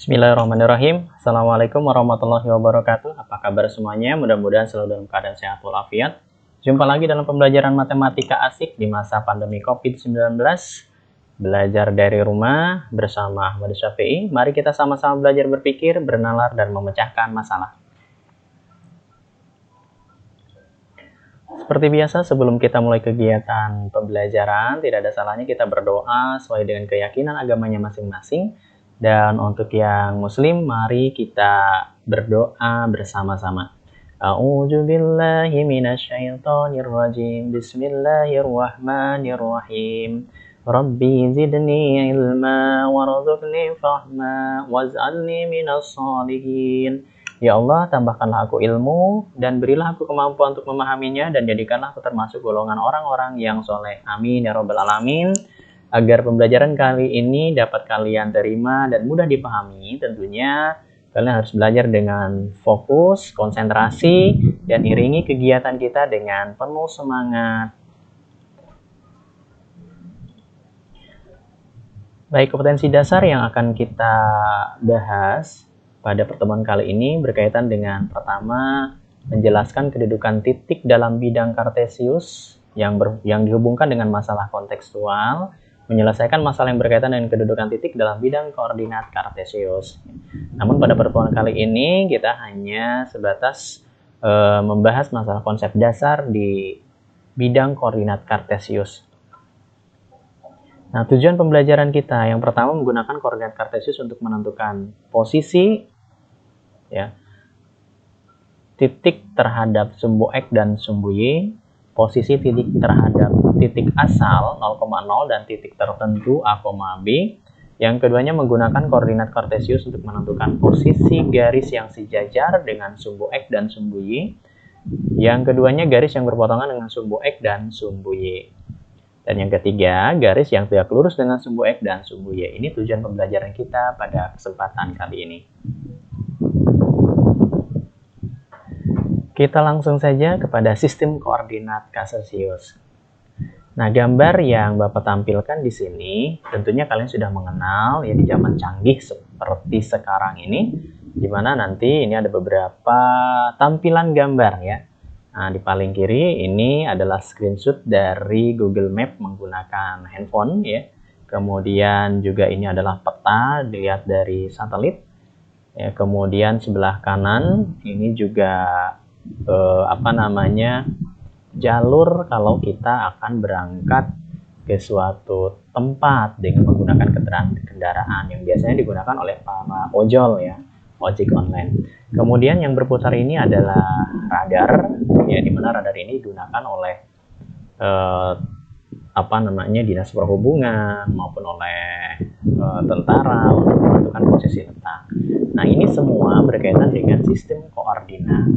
Bismillahirrahmanirrahim. Assalamualaikum warahmatullahi wabarakatuh. Apa kabar semuanya? Mudah-mudahan selalu dalam keadaan sehat walafiat. Jumpa lagi dalam pembelajaran matematika asik di masa pandemi COVID-19. Belajar dari rumah bersama Ahmad Syafi'i. Mari kita sama-sama belajar berpikir, bernalar, dan memecahkan masalah. Seperti biasa, sebelum kita mulai kegiatan pembelajaran, tidak ada salahnya kita berdoa sesuai dengan keyakinan agamanya masing-masing. Dan untuk yang muslim, mari kita berdoa bersama-sama. A'udzu billahi minasyaitonir rajim. Bismillahirrahmanirrahim. Rabbi zidni ilma warzuqni fahma waj'alni minas shalihin. Ya Allah, tambahkanlah aku ilmu dan berilah aku kemampuan untuk memahaminya dan jadikanlah aku termasuk golongan orang-orang yang soleh. Amin ya rabbal alamin. Agar pembelajaran kali ini dapat kalian terima dan mudah dipahami, tentunya kalian harus belajar dengan fokus, konsentrasi, dan iringi kegiatan kita dengan penuh semangat. Baik, kompetensi dasar yang akan kita bahas pada pertemuan kali ini berkaitan dengan pertama, menjelaskan kedudukan titik dalam bidang kartesius yang dihubungkan dengan masalah kontekstual, menyelesaikan masalah yang berkaitan dengan kedudukan titik dalam bidang koordinat kartesius. Namun pada pertemuan kali ini kita hanya sebatas membahas masalah konsep dasar di bidang koordinat kartesius. Nah, tujuan pembelajaran kita yang pertama menggunakan koordinat kartesius untuk menentukan posisi titik terhadap sumbu X dan sumbu Y, posisi titik terhadap titik asal 0,0 dan titik tertentu A, B. Yang keduanya menggunakan koordinat kartesius untuk menentukan posisi garis yang sejajar dengan sumbu X dan sumbu Y. Yang keduanya garis yang berpotongan dengan sumbu X dan sumbu Y. Dan yang ketiga, garis yang tegak lurus dengan sumbu X dan sumbu Y. Ini tujuan pembelajaran kita pada kesempatan kali ini. Kita langsung saja kepada sistem koordinat kartesius. Nah, gambar yang Bapak tampilkan di sini tentunya kalian sudah mengenal ya di zaman canggih seperti sekarang ini, di mana nanti ini ada beberapa tampilan gambar ya. Nah, di paling kiri ini adalah screenshot dari Google Map menggunakan handphone ya. Kemudian juga ini adalah peta dilihat dari satelit. Ya, kemudian sebelah kanan ini juga jalur kalau kita akan berangkat ke suatu tempat dengan menggunakan kendaraan yang biasanya digunakan oleh para ojol ya, ojek online. Kemudian yang berputar ini adalah radar ya, di mana radar ini digunakan oleh dinas perhubungan maupun oleh tentara untuk menentukan posisi letak. Nah, ini semua berkaitan dengan sistem koordinat.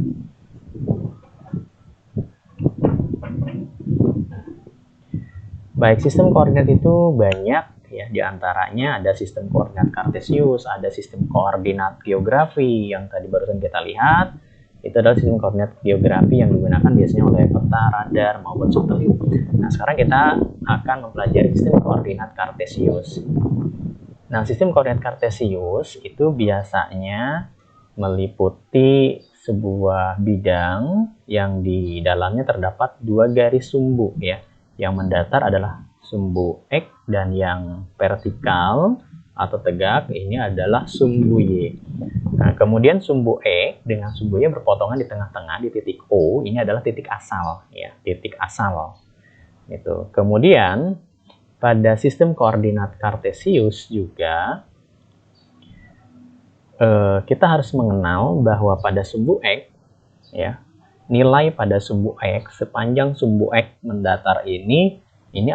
Baik, sistem koordinat itu banyak ya, diantaranya ada sistem koordinat kartesius, ada sistem koordinat geografi yang tadi barusan kita lihat. Itu adalah sistem koordinat geografi yang digunakan biasanya oleh peta, radar, maupun satelit. Nah, sekarang kita akan mempelajari sistem koordinat kartesius. Nah, sistem koordinat kartesius itu biasanya meliputi sebuah bidang yang di dalamnya terdapat dua garis sumbu ya. Yang mendatar adalah sumbu X dan yang vertikal atau tegak ini adalah sumbu Y. Nah, kemudian sumbu X dengan sumbu Y berpotongan di tengah-tengah di titik O, ini adalah titik asal ya, titik asal. Itu. Kemudian pada sistem koordinat kartesius juga kita harus mengenal bahwa pada sumbu X ya, nilai pada sumbu X sepanjang sumbu X mendatar ini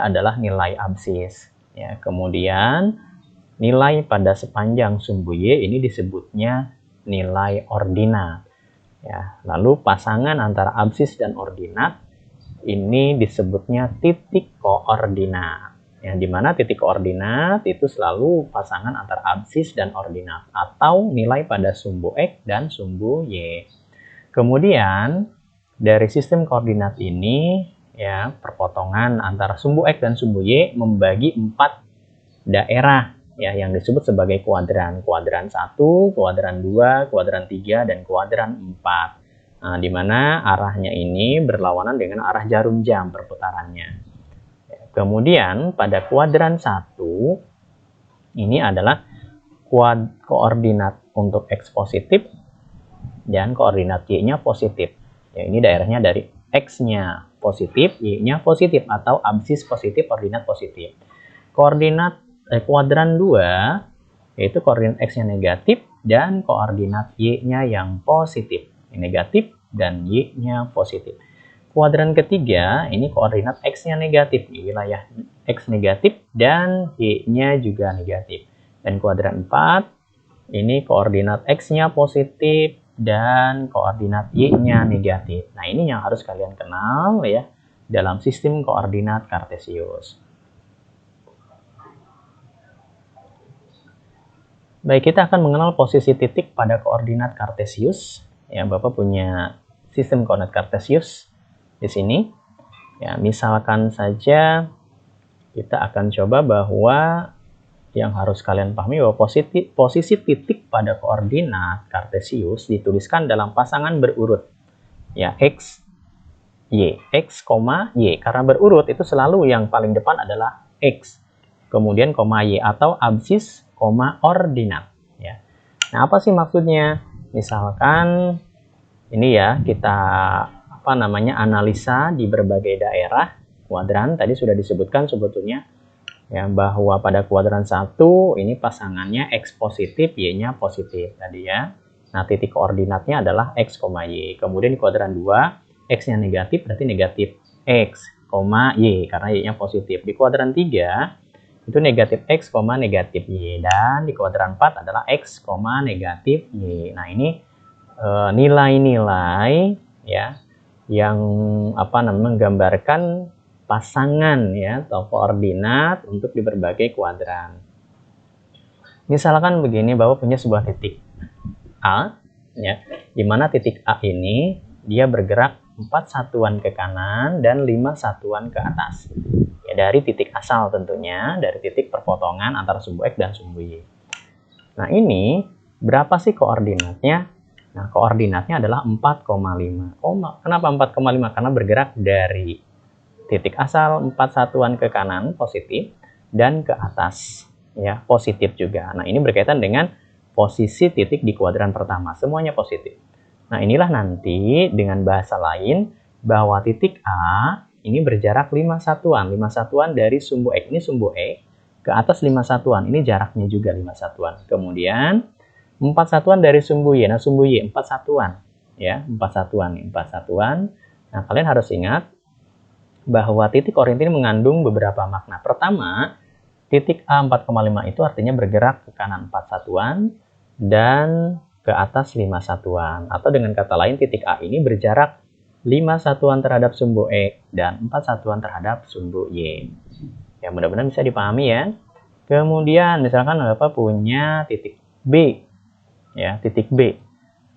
adalah nilai absis ya. Kemudian nilai pada sepanjang sumbu Y ini disebutnya nilai ordinat ya. Lalu pasangan antara absis dan ordinat ini disebutnya titik koordinat. Yang dimana titik koordinat itu selalu pasangan antara absis dan ordinat atau nilai pada sumbu X dan sumbu Y. Kemudian dari sistem koordinat ini ya, perpotongan antara sumbu X dan sumbu Y membagi 4 daerah ya yang disebut sebagai kuadran. Kuadran 1, kuadran 2, kuadran 3, dan kuadran 4. Nah, di mana arahnya ini berlawanan dengan arah jarum jam perputarannya. Kemudian pada kuadran 1 ini adalah koordinat untuk X positif dan koordinat Y-nya positif. Ya, ini daerahnya dari X-nya positif, Y-nya positif atau absis positif, koordinat positif. Koordinat kuadran 2 yaitu koordinat X-nya negatif dan koordinat Y-nya yang positif. Negatif dan Y-nya positif. Kuadran ketiga ini koordinat X-nya negatif, di wilayah X negatif dan Y-nya juga negatif. Dan kuadran 4 ini koordinat X-nya positif dan koordinat Y-nya negatif. Nah, ini yang harus kalian kenal ya dalam sistem koordinat kartesius. Baik, kita akan mengenal posisi titik pada koordinat kartesius. Ya, Bapak punya sistem koordinat kartesius di sini. Ya, misalkan saja kita akan coba bahwa yang harus kalian pahami bahwa posisi titik pada koordinat kartesius dituliskan dalam pasangan berurut. Ya, X, Y. X, Y. Karena berurut itu selalu yang paling depan adalah X. Kemudian koma Y atau absis, ordinat. Ya. Nah, apa sih maksudnya? Misalkan ini ya, kita analisa di berbagai daerah kuadran. Tadi sudah disebutkan sebetulnya ya bahwa pada kuadran 1 ini pasangannya X positif, Y-nya positif tadi ya. Nah, titik koordinatnya adalah X, Y. Kemudian di kuadran 2 X-nya negatif berarti negatif X, Y karena Y-nya positif. Di kuadran 3 itu negatif X, negatif Y, dan di kuadran 4 adalah X, negatif Y. Nah, ini nilai-nilai ya yang menggambarkan pasangan ya atau koordinat untuk di berbagai kuadran. Misalkan begini, Bapak punya sebuah titik A ya, di mana titik A ini dia bergerak 4 satuan ke kanan dan 5 satuan ke atas. Ya, dari titik asal tentunya, dari titik perpotongan antara sumbu X dan sumbu Y. Nah, ini berapa sih koordinatnya? Nah, koordinatnya adalah 4,5. Kenapa 4,5? Karena bergerak dari titik asal 4 satuan ke kanan positif dan ke atas ya positif juga. Nah, ini berkaitan dengan posisi titik di kuadran pertama. Semuanya positif. Nah, inilah nanti dengan bahasa lain bahwa titik A ini berjarak 5 satuan. 5 satuan dari sumbu X, ini sumbu X, ke atas 5 satuan. Ini jaraknya juga 5 satuan. Kemudian 4 satuan dari sumbu Y. Nah, sumbu Y 4 satuan. Ya, 4 satuan. 4 satuan. Nah, kalian harus ingat bahwa titik orientir ini mengandung beberapa makna. Pertama, titik A 4,5 itu artinya bergerak ke kanan 4 satuan dan ke atas 5 satuan. Atau dengan kata lain, titik A ini berjarak 5 satuan terhadap sumbu X dan 4 satuan terhadap sumbu Y. Ya, mudah-mudahan bisa dipahami ya. Kemudian misalkan Bapak punya titik B. Ya, titik B.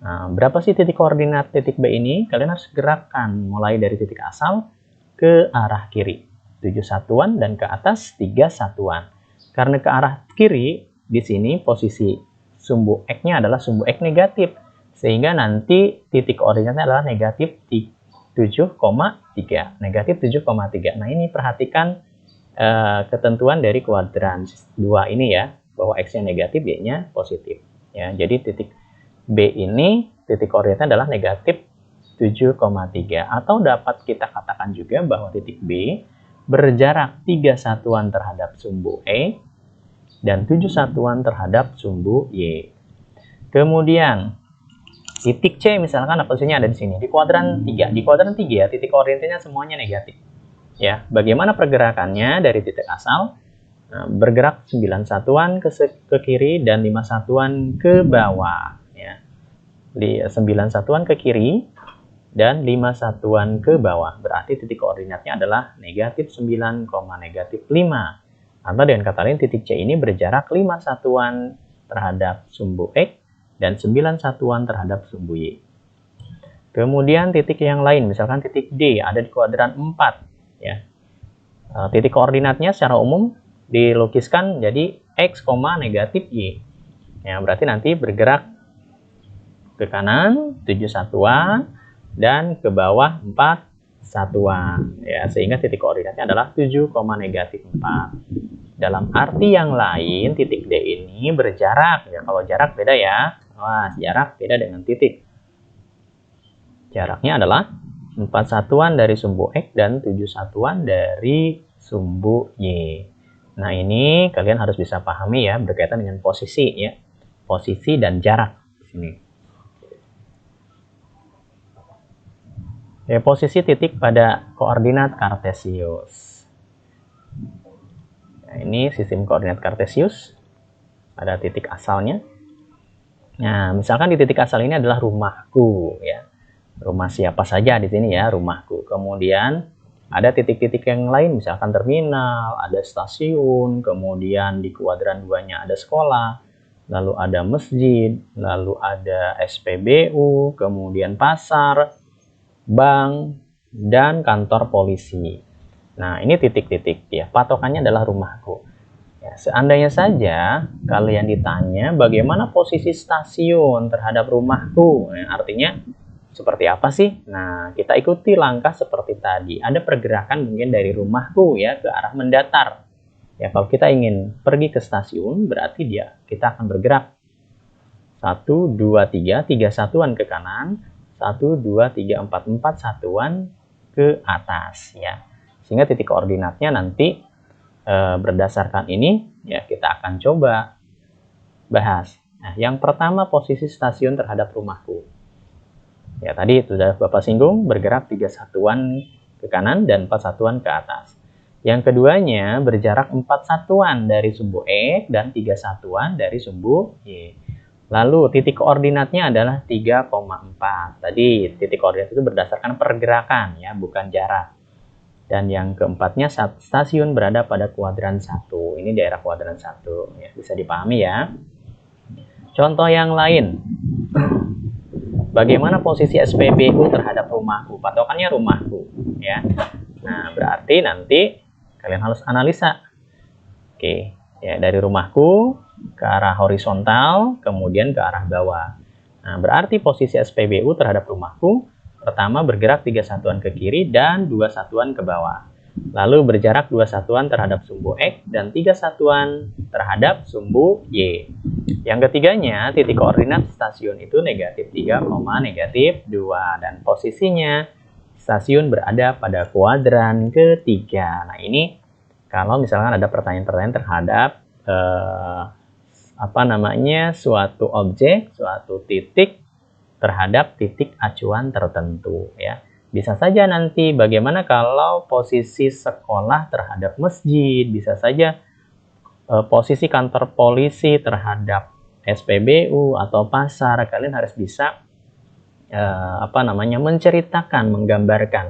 Nah, berapa sih titik koordinat titik B ini? Kalian harus gerakkan mulai dari titik asal ke arah kiri. 7 satuan dan ke atas 3 satuan. Karena ke arah kiri di sini posisi sumbu X-nya adalah sumbu X negatif. Sehingga nanti titik koordinatnya adalah negatif 7,3. Negatif 7,3. Nah, ini perhatikan ketentuan dari kuadran 2 ini ya, bahwa X-nya negatif, Y-nya positif. Ya, jadi titik B ini titik koordinatnya adalah negatif 7,3. Atau dapat kita katakan juga bahwa titik B berjarak 3 satuan terhadap sumbu E dan 7 satuan terhadap sumbu Y. Kemudian titik C misalkan posisinya ada di sini di kuadran 3. Di kuadran 3 ya, titik koordinatnya semuanya negatif. Ya, bagaimana pergerakannya dari titik asal? Nah, bergerak 9 satuan ke kiri dan 5 satuan ke bawah ya. 9 satuan ke kiri dan 5 satuan ke bawah. Berarti titik koordinatnya adalah negatif 9, negatif 5. Atau dengan kata lain, titik C ini berjarak 5 satuan terhadap sumbu X dan 9 satuan terhadap sumbu Y. Kemudian titik yang lain, misalkan titik D ada di kuadran 4 ya. Titik koordinatnya secara umum dilukiskan jadi X, negatif Y. Ya, berarti nanti bergerak ke kanan 7 satuan dan ke bawah 4 satuan. Ya, sehingga titik koordinatnya adalah 7, negatif 4. Dalam arti yang lain, titik D ini berjarak. Ya, kalau jarak beda ya. Wah, jarak beda dengan titik. Jaraknya adalah 4 satuan dari sumbu X dan 7 satuan dari sumbu Y. Nah, ini kalian harus bisa pahami ya, berkaitan dengan posisi ya. Posisi dan jarak di sini. Ya, posisi titik pada koordinat kartesius. Nah, ini sistem koordinat kartesius. Ada titik asalnya. Nah, misalkan di titik asal ini adalah rumahku ya. Rumah siapa saja di sini ya, rumahku. Kemudian ada titik-titik yang lain, misalkan terminal, ada stasiun, kemudian di kuadran 2-nya ada sekolah, lalu ada masjid, lalu ada SPBU, kemudian pasar, bank, dan kantor polisi. Nah, ini titik-titik ya. Patokannya adalah rumahku. Ya, seandainya saja kalian ditanya bagaimana posisi stasiun terhadap rumahku, nah, artinya seperti apa sih? Nah, kita ikuti langkah seperti tadi. Ada pergerakan mungkin dari rumahku ya ke arah mendatar. Ya, kalau kita ingin pergi ke stasiun, berarti kita akan bergerak 1, 2, 3 satuan ke kanan, 1, 2, 3, 4 satuan ke atas ya. Sehingga titik koordinatnya nanti berdasarkan ini ya kita akan coba bahas. Nah, yang pertama posisi stasiun terhadap rumahku. Ya, tadi sudah Bapak singgung, bergerak 3 satuan ke kanan dan 4 satuan ke atas. Yang keduanya berjarak 4 satuan dari sumbu X dan 3 satuan dari sumbu Y. Lalu titik koordinatnya adalah 3,4. Tadi titik koordinat itu berdasarkan pergerakan ya, bukan jarak. Dan yang keempatnya stasiun berada pada kuadran 1. Ini daerah kuadran 1 ya, bisa dipahami ya. Contoh yang lain. Bagaimana posisi SPBU terhadap rumahku? Patokannya rumahku ya. Nah, berarti nanti kalian harus analisa. Oke, ya dari rumahku ke arah horizontal, kemudian ke arah bawah. Nah, berarti posisi SPBU terhadap rumahku pertama bergerak 3 satuan ke kiri dan 2 satuan ke bawah. Lalu berjarak 2 satuan terhadap sumbu X dan 3 satuan terhadap sumbu Y. Yang ketiganya, titik koordinat stasiun itu negatif 3, negatif 2. Dan posisinya stasiun berada pada kuadran ketiga. Nah, ini kalau misalkan ada pertanyaan-pertanyaan terhadap suatu objek, suatu titik terhadap titik acuan tertentu ya. Bisa saja nanti bagaimana kalau posisi sekolah terhadap masjid, bisa saja posisi kantor polisi terhadap SPBU atau pasar. Kalian harus bisa menceritakan, menggambarkan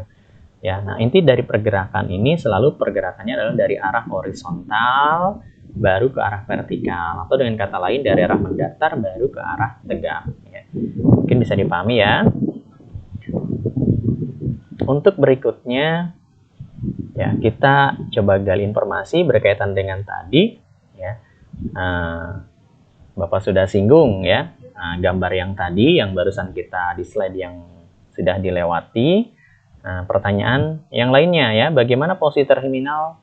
ya. Nah, inti dari pergerakan ini selalu pergerakannya adalah dari arah horizontal baru ke arah vertikal, atau dengan kata lain dari arah mendatar baru ke arah tegak ya. Mungkin bisa dipahami ya. Untuk berikutnya ya, kita coba gali informasi berkaitan dengan tadi ya. Bapak sudah singgung ya, gambar yang tadi yang barusan kita di slide yang sudah dilewati. Pertanyaan yang lainnya ya, bagaimana posisi terminal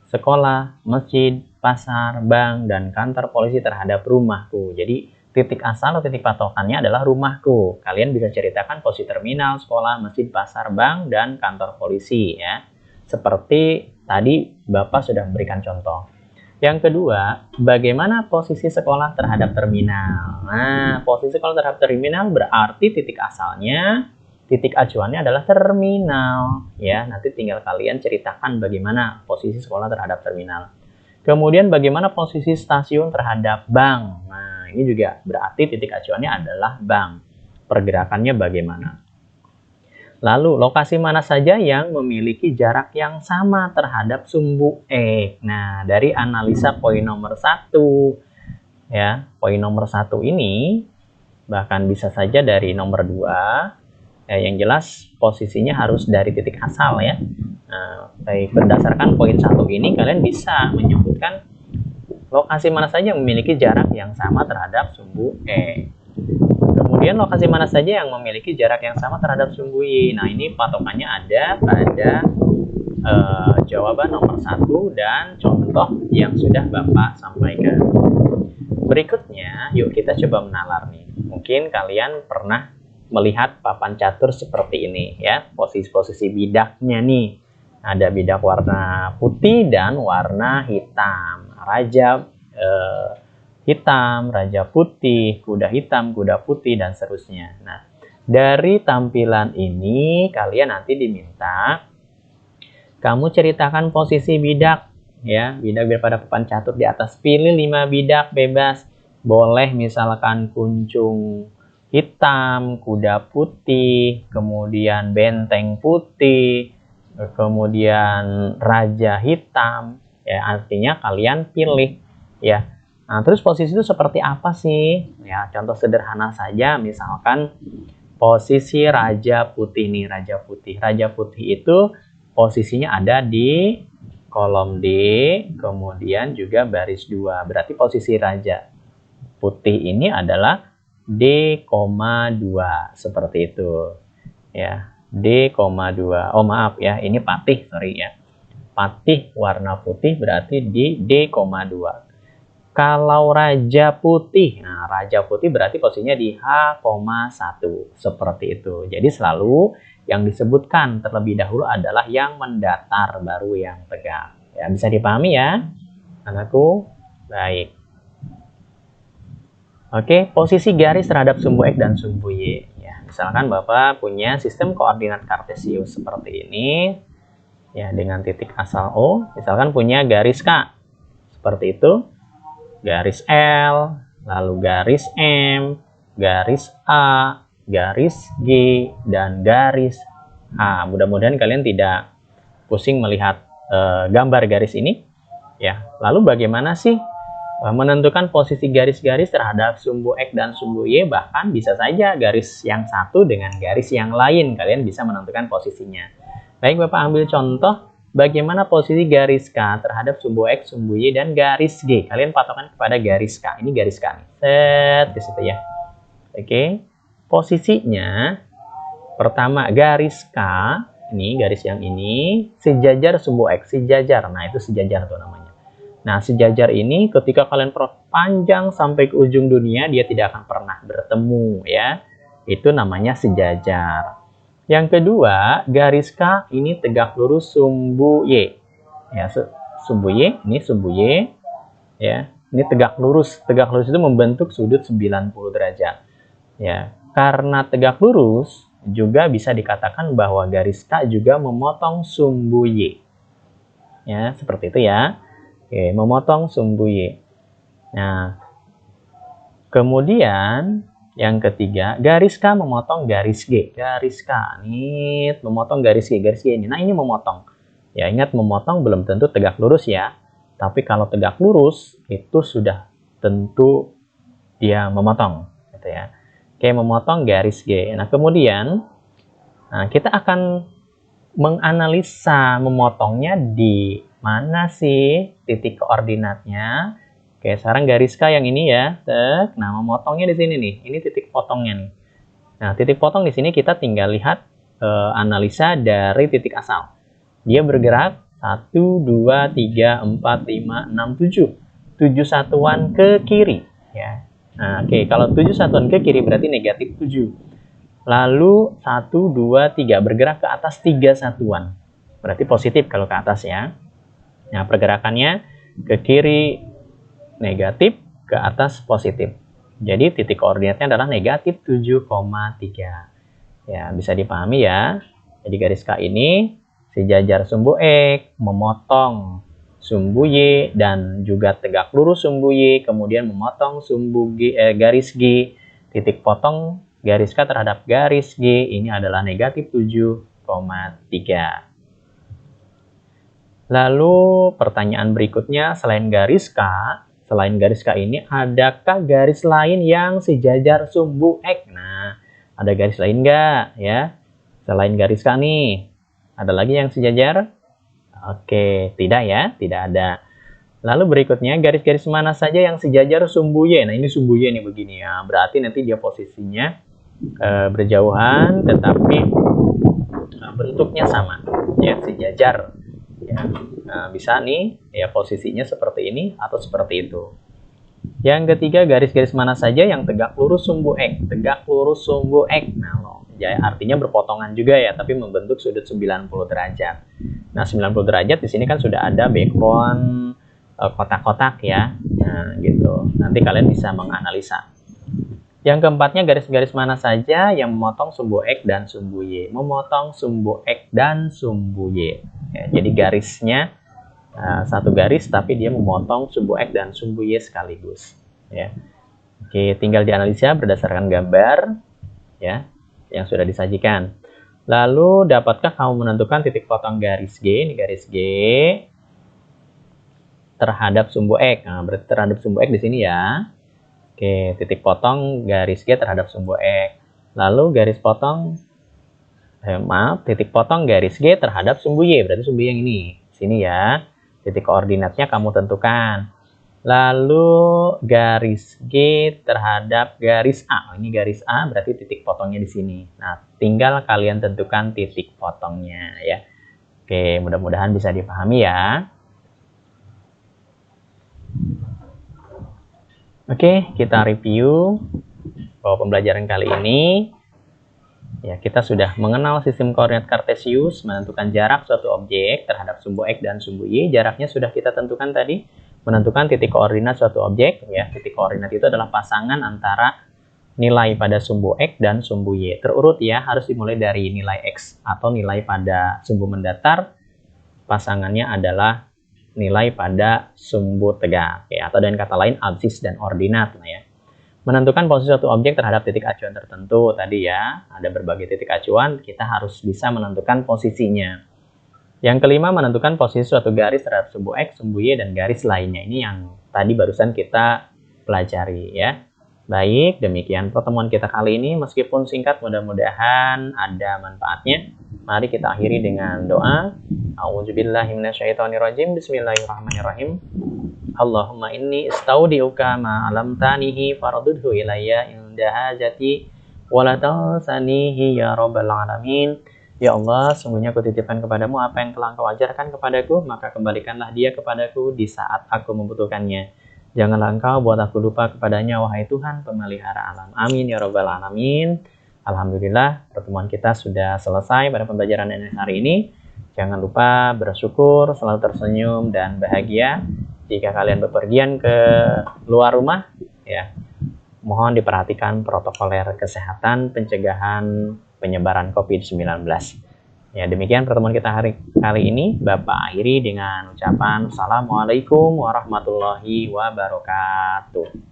sekolah, masjid, pasar, bank, dan kantor polisi terhadap rumahku? Jadi titik asal atau titik patokannya adalah rumahku. Kalian bisa ceritakan posisi terminal, sekolah, masjid, pasar, bank, dan kantor polisi ya. Seperti tadi Bapak sudah memberikan contoh. Yang kedua, bagaimana posisi sekolah terhadap terminal? Nah, posisi sekolah terhadap terminal berarti titik asalnya, titik acuannya adalah terminal ya. Nanti tinggal kalian ceritakan bagaimana posisi sekolah terhadap terminal. Kemudian bagaimana posisi stasiun terhadap bank? Nah, ini juga berarti titik acuannya adalah bank. Pergerakannya bagaimana? Lalu, lokasi mana saja yang memiliki jarak yang sama terhadap sumbu X? Nah, dari analisa poin nomor 1 ya, poin nomor 1 ini bahkan bisa saja dari nomor 2 ya, yang jelas posisinya harus dari titik asal ya. Nah, baik berdasarkan poin 1 ini kalian bisa menyebutkan lokasi mana saja yang memiliki jarak yang sama terhadap sumbu E. Kemudian lokasi mana saja yang memiliki jarak yang sama terhadap sumbu Y. Nah, ini patokannya ada pada jawaban nomor 1 dan contoh yang sudah Bapak sampaikan. Berikutnya, yuk kita coba menalar nih. Mungkin kalian pernah melihat papan catur seperti ini ya, posisi-posisi bidaknya nih. Ada bidak warna putih dan warna hitam. Raja hitam, raja putih, kuda hitam, kuda putih, dan seterusnya. Nah, dari tampilan ini kalian nanti diminta kamu ceritakan posisi bidak ya, bidak pada papan catur di atas. Pilih 5 bidak bebas. Boleh misalkan kuncung hitam, kuda putih, kemudian benteng putih, kemudian raja hitam. Ya, artinya kalian pilih ya. Nah, terus posisi itu seperti apa sih? Ya, contoh sederhana saja, misalkan posisi raja putih nih, raja putih. Raja putih itu posisinya ada di kolom D, kemudian juga baris 2. Berarti posisi raja putih ini adalah D,2 seperti itu. Ya, D,2. Oh, maaf ya, ini patih, sorry ya. Patih warna putih berarti di D,2. Kalau raja putih, nah raja putih berarti posisinya di H,1 seperti itu. Jadi selalu yang disebutkan terlebih dahulu adalah yang mendatar baru yang tegak. Ya, bisa dipahami ya, anakku? Baik. Oke, posisi garis terhadap sumbu X dan sumbu Y. Ya, misalkan Bapak punya sistem koordinat kartesius seperti ini, ya dengan titik asal O. Misalkan punya garis K seperti itu. Garis L, lalu garis M, garis A, garis G, dan garis H. Mudah-mudahan kalian tidak pusing melihat gambar garis ini. Ya, lalu bagaimana sih menentukan posisi garis-garis terhadap sumbu X dan sumbu Y? Bahkan bisa saja garis yang satu dengan garis yang lain, kalian bisa menentukan posisinya. Baik, Bapak ambil contoh. Bagaimana posisi garis K terhadap sumbu X, sumbu Y, dan garis G? Kalian patokan kepada garis K. Ini garis K nih. Set ke situ ya. Oke. Posisinya pertama garis K, ini garis yang ini sejajar sumbu X, sejajar. Nah, itu sejajar tuh namanya. Nah, sejajar ini ketika kalian perpanjang sampai ke ujung dunia, dia tidak akan pernah bertemu ya. Itu namanya sejajar. Yang kedua, garis K ini tegak lurus sumbu Y. Ya, sumbu Y, ini sumbu Y. Ya, ini tegak lurus. Tegak lurus itu membentuk sudut 90 derajat. Ya, karena tegak lurus juga bisa dikatakan bahwa garis K juga memotong sumbu Y. Ya, seperti itu ya. Oke, memotong sumbu Y. Nah, kemudian yang ketiga, garis K memotong garis G. Garis K ini memotong garis G. Garis G ini. Nah, ini memotong. Ya, ingat memotong belum tentu tegak lurus ya. Tapi kalau tegak lurus, itu sudah tentu dia memotong. Gitu ya. Oke, memotong garis G. Nah, kemudian kita akan menganalisa memotongnya di mana sih titik koordinatnya. Oke, sekarang garis K yang ini ya. Nah, memotongnya di sini nih. Ini titik potongnya nih. Nah, titik potong di sini kita tinggal lihat analisa dari titik asal. Dia bergerak 1, 2, 3, 4, 5, 6, 7. 7 satuan ke kiri. Ya. Nah, oke. Kalau 7 satuan ke kiri berarti negatif 7. Lalu 1, 2, 3. Bergerak ke atas 3 satuan. Berarti positif kalau ke atas ya. Nah, pergerakannya ke kiri negatif, ke atas positif. Jadi titik koordinatnya adalah negatif 7,3. Ya, bisa dipahami ya. Jadi garis K ini sejajar sumbu X, memotong sumbu Y, dan juga tegak lurus sumbu Y, kemudian memotong sumbu G, garis G. Titik potong garis K terhadap garis G ini adalah negatif 7,3. Lalu pertanyaan berikutnya, selain garis K ini, adakah garis lain yang sejajar sumbu X? Nah, ada garis lain nggak ya? Selain garis K nih, ada lagi yang sejajar? Oke, tidak ya, tidak ada. Lalu berikutnya garis-garis mana saja yang sejajar sumbu Y. Nah ini sumbu Y nih begini ya. Berarti nanti dia posisinya berjauhan tetapi bentuknya sama ya, sejajar ya. Nah, bisa nih ya posisinya seperti ini atau seperti itu. Yang ketiga, garis-garis mana saja yang tegak lurus sumbu X. Tegak lurus sumbu X. Nah, artinya berpotongan juga ya, tapi membentuk sudut 90 derajat. Nah, 90 derajat di sini kan sudah ada background kotak-kotak ya. Nah, gitu. Nanti kalian bisa menganalisa. Yang keempatnya, garis-garis mana saja yang memotong sumbu X dan sumbu Y. Memotong sumbu X dan sumbu Y. Ya, jadi garisnya satu garis tapi dia memotong sumbu X dan sumbu Y sekaligus. Ya. Oke, tinggal dianalisa berdasarkan gambar ya yang sudah disajikan. Lalu, dapatkah kamu menentukan titik potong garis G? Ini garis G terhadap sumbu X. Nah, berarti terhadap sumbu X di sini ya. Oke, titik potong garis G terhadap sumbu X. Lalu garis potong, titik potong garis G terhadap sumbu Y. Berarti sumbu Y yang ini. Sini ya. Titik koordinatnya kamu tentukan. Lalu garis G terhadap garis A. Ini garis A berarti titik potongnya di sini. Nah, tinggal kalian tentukan titik potongnya ya. Oke, mudah-mudahan bisa dipahami ya. Oke, kita review bahwa pembelajaran kali ini ya kita sudah mengenal sistem koordinat kartesius, menentukan jarak suatu objek terhadap sumbu X dan sumbu Y. Jaraknya sudah kita tentukan tadi, menentukan titik koordinat suatu objek ya. Titik koordinat itu adalah pasangan antara nilai pada sumbu X dan sumbu Y. Terurut ya, harus dimulai dari nilai X atau nilai pada sumbu mendatar. Pasangannya adalah nilai pada sumbu tegak ya, atau dengan kata lain absis dan ordinat lah ya. Menentukan posisi suatu objek terhadap titik acuan tertentu tadi ya, ada berbagai titik acuan, kita harus bisa menentukan posisinya. Yang kelima, menentukan posisi suatu garis terhadap sumbu X, sumbu Y, dan garis lainnya. Ini yang tadi barusan kita pelajari ya. Baik, demikian pertemuan kita kali ini. Meskipun singkat, mudah-mudahan ada manfaatnya. Mari kita akhiri dengan doa. A'udzubillahi minasyaitonirrajim. Bismillahirrahmanirrahim. Allahumma inni istaudi'uka ma 'allamtanihi fardudhu ilayya inda hajati wa la tansanihi ya rabbal alamin. Ya Allah, sungguhnya aku titipkan kepadamu apa yang telah Engkau ajarkan kepadaku, maka kembalikanlah dia kepadaku di saat aku membutuhkannya. Janganlah Engkau buat aku lupa kepadanya, wahai Tuhan pemelihara alam. Amin ya rabbal alamin. Alhamdulillah, pertemuan kita sudah selesai pada pembelajaran hari ini. Jangan lupa bersyukur, selalu tersenyum dan bahagia. Jika kalian bepergian ke luar rumah, ya, mohon diperhatikan protokoler kesehatan pencegahan penyebaran COVID-19. Ya, demikian pertemuan kita kali ini. Bapak akhiri dengan ucapan Assalamualaikum warahmatullahi wabarakatuh.